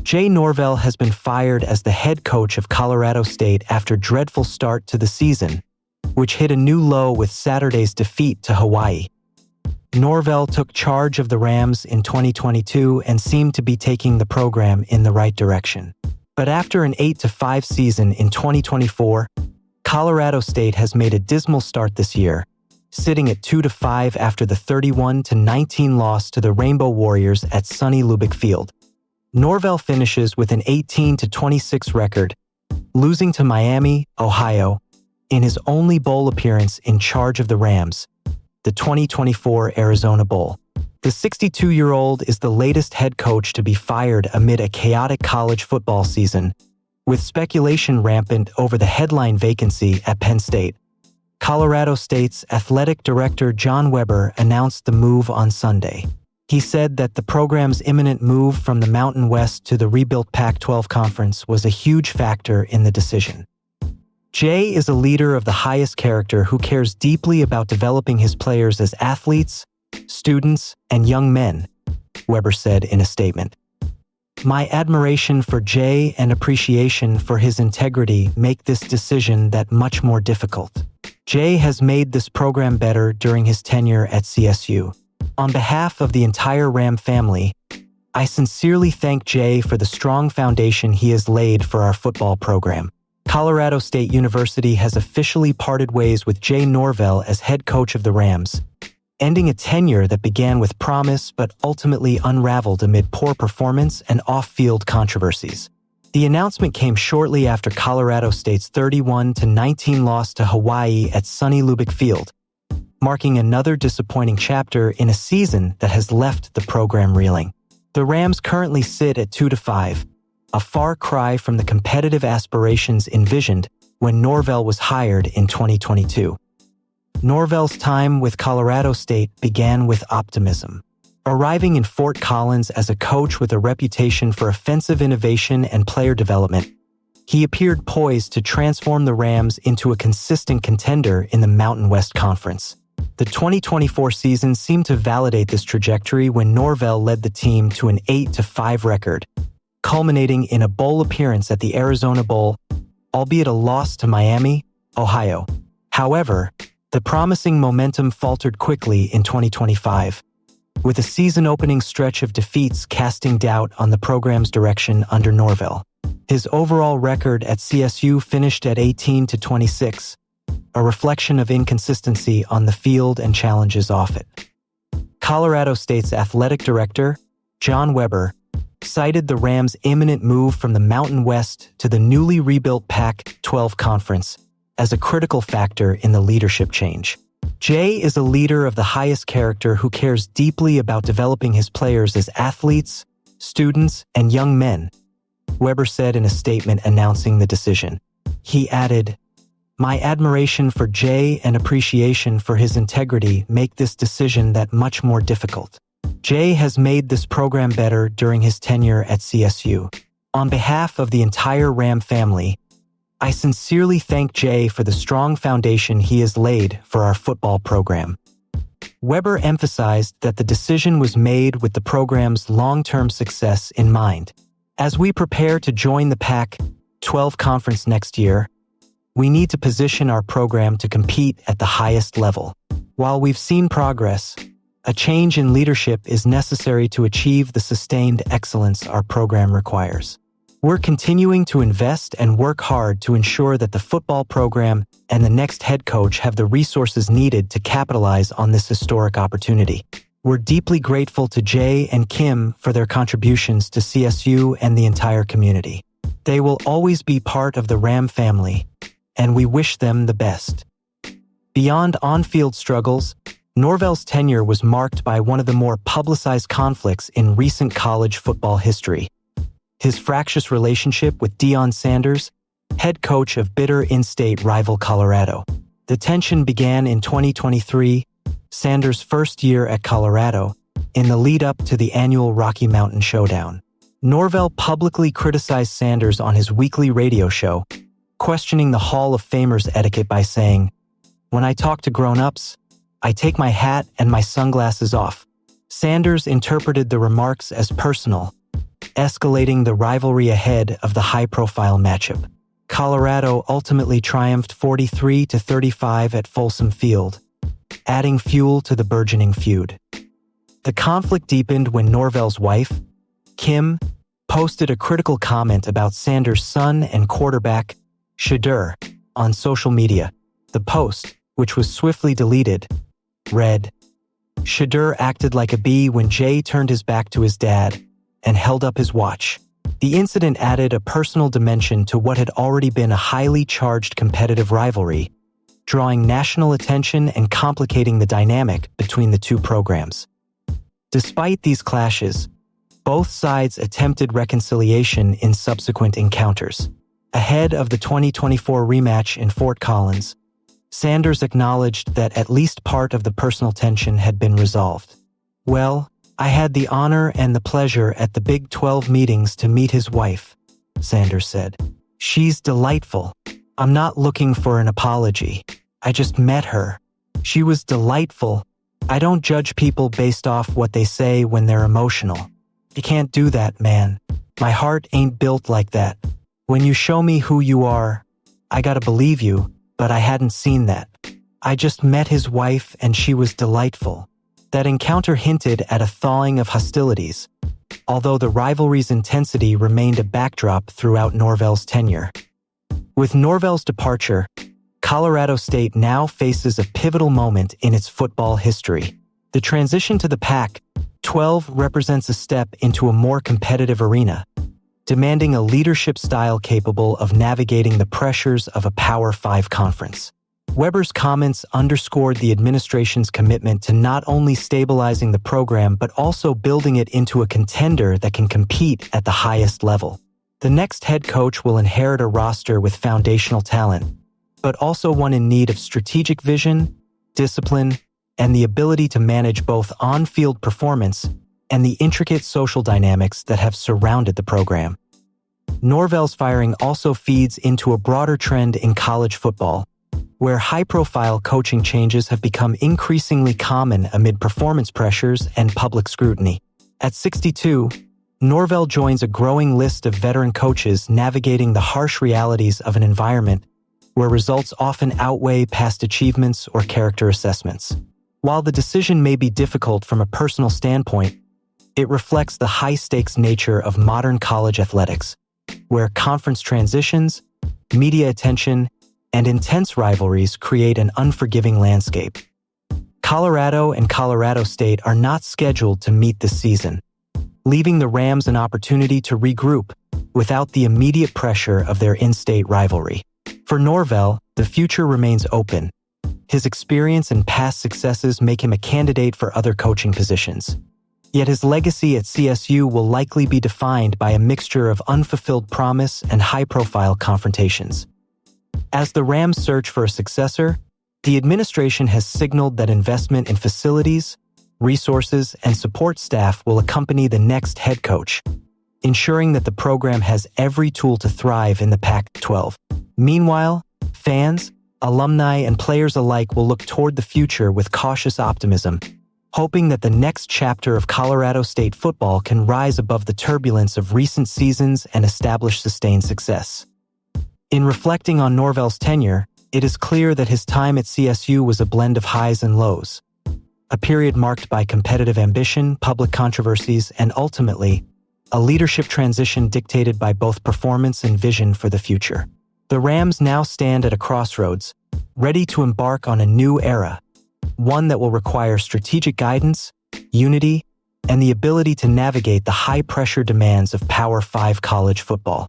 Jay Norvell has been fired as the head coach of Colorado State after a dreadful start to the season, which hit a new low with Saturday's defeat to Hawaii. Norvell took charge of the Rams in 2022 and seemed to be taking the program in the right direction. But after an 8-5 season in 2024, Colorado State has made a dismal start this year, sitting at 2-5 after the 31-19 loss to the Rainbow Warriors at sunny Lubick Field. Norvell finishes with an 18-26 record, losing to Miami, Ohio, in his only bowl appearance in charge of the Rams, the 2024 Arizona Bowl. The 62-year-old is the latest head coach to be fired amid a chaotic college football season, with speculation rampant over the headline vacancy at Penn State. Colorado State's athletic director John Weber announced the move on Sunday. He said that the program's imminent move from the Mountain West to the rebuilt Pac-12 Conference was a huge factor in the decision. Jay is a leader of the highest character who cares deeply about developing his players as athletes, students, and young men, Weber said in a statement. My admiration for Jay and appreciation for his integrity make this decision that much more difficult. Jay has made this program better during his tenure at CSU. On behalf of the entire Ram family, I sincerely thank Jay for the strong foundation he has laid for our football program. Colorado State University has officially parted ways with Jay Norvell as head coach of the Rams, ending a tenure that began with promise but ultimately unraveled amid poor performance and off-field controversies. The announcement came shortly after Colorado State's 31-19 loss to Hawaii at sunny Lubick Field, marking another disappointing chapter in a season that has left the program reeling. The Rams currently sit at 2-5, a far cry from the competitive aspirations envisioned when Norvell was hired in 2022. Norvell's time with Colorado State began with optimism. Arriving in Fort Collins as a coach with a reputation for offensive innovation and player development, he appeared poised to transform the Rams into a consistent contender in the Mountain West Conference. The 2024 season seemed to validate this trajectory when Norvell led the team to an 8-5 record, culminating in a bowl appearance at the Arizona Bowl, albeit a loss to Miami, Ohio. However, the promising momentum faltered quickly in 2025, with a season-opening stretch of defeats casting doubt on the program's direction under Norvell. His overall record at CSU finished at 18-26, a reflection of inconsistency on the field and challenges off it. Colorado State's athletic director, John Weber, cited the Rams' imminent move from the Mountain West to the newly rebuilt Pac-12 Conference as a critical factor in the leadership change. Jay is a leader of the highest character who cares deeply about developing his players as athletes, students, and young men, Weber said in a statement announcing the decision. He added, "My admiration for Jay and appreciation for his integrity make this decision that much more difficult. Jay has made this program better during his tenure at CSU. On behalf of the entire Ram family, I sincerely thank Jay for the strong foundation he has laid for our football program." Weber emphasized that the decision was made with the program's long-term success in mind. As we prepare to join the Pac-12 Conference next year, we need to position our program to compete at the highest level. While we've seen progress, a change in leadership is necessary to achieve the sustained excellence our program requires. We're continuing to invest and work hard to ensure that the football program and the next head coach have the resources needed to capitalize on this historic opportunity. We're deeply grateful to Jay and Kim for their contributions to CSU and the entire community. They will always be part of the Ram family, and we wish them the best. Beyond on-field struggles, Norvell's tenure was marked by one of the more publicized conflicts in recent college football history: his fractious relationship with Deion Sanders, head coach of bitter in-state rival Colorado. The tension began in 2023, Sanders' first year at Colorado, in the lead-up to the annual Rocky Mountain Showdown. Norvell publicly criticized Sanders on his weekly radio show, questioning the Hall of Famers etiquette by saying, "When I talk to grown-ups, I take my hat and my sunglasses off." Sanders interpreted the remarks as personal, escalating the rivalry ahead of the high-profile matchup. Colorado ultimately triumphed 43-35 at Folsom Field, adding fuel to the burgeoning feud. The conflict deepened when Norvell's wife, Kim, posted a critical comment about Sanders' son and quarterback, Shedeur, on social media. The post, which was swiftly deleted, read, "Shedeur acted like a bee when Jay turned his back to his dad and held up his watch." The incident added a personal dimension to what had already been a highly charged competitive rivalry, drawing national attention and complicating the dynamic between the two programs. Despite these clashes, both sides attempted reconciliation in subsequent encounters. Ahead of the 2024 rematch in Fort Collins, Sanders acknowledged that at least part of the personal tension had been resolved. "Well, I had the honor and the pleasure at the Big 12 meetings to meet his wife," Sanders said. "She's delightful. I'm not looking for an apology. I just met her. She was delightful. I don't judge people based off what they say when they're emotional. You can't do that, man. My heart ain't built like that. When you show me who you are, I gotta believe you, but I hadn't seen that. I just met his wife and she was delightful." That encounter hinted at a thawing of hostilities, although the rivalry's intensity remained a backdrop throughout Norvell's tenure. With Norvell's departure, Colorado State now faces a pivotal moment in its football history. The transition to the Pac-12 represents a step into a more competitive arena, demanding a leadership style capable of navigating the pressures of a Power 5 conference. Weber's comments underscored the administration's commitment to not only stabilizing the program but also building it into a contender that can compete at the highest level. The next head coach will inherit a roster with foundational talent, but also one in need of strategic vision, discipline, and the ability to manage both on-field performance and the intricate social dynamics that have surrounded the program. Norvell's firing also feeds into a broader trend in college football, where high-profile coaching changes have become increasingly common amid performance pressures and public scrutiny. At 62, Norvell joins a growing list of veteran coaches navigating the harsh realities of an environment where results often outweigh past achievements or character assessments. While the decision may be difficult from a personal standpoint, it reflects the high-stakes nature of modern college athletics, where conference transitions, media attention, and intense rivalries create an unforgiving landscape. Colorado and Colorado State are not scheduled to meet this season, leaving the Rams an opportunity to regroup without the immediate pressure of their in-state rivalry. For Norvell, the future remains open. His experience and past successes make him a candidate for other coaching positions. Yet his legacy at CSU will likely be defined by a mixture of unfulfilled promise and high-profile confrontations. As the Rams search for a successor, the administration has signaled that investment in facilities, resources, and support staff will accompany the next head coach, ensuring that the program has every tool to thrive in the Pac-12. Meanwhile, fans, alumni, and players alike will look toward the future with cautious optimism, hoping that the next chapter of Colorado State football can rise above the turbulence of recent seasons and establish sustained success. In reflecting on Norvell's tenure, it is clear that his time at CSU was a blend of highs and lows, a period marked by competitive ambition, public controversies, and ultimately, a leadership transition dictated by both performance and vision for the future. The Rams now stand at a crossroads, ready to embark on a new era, one that will require strategic guidance, unity, and the ability to navigate the high-pressure demands of Power 5 college football.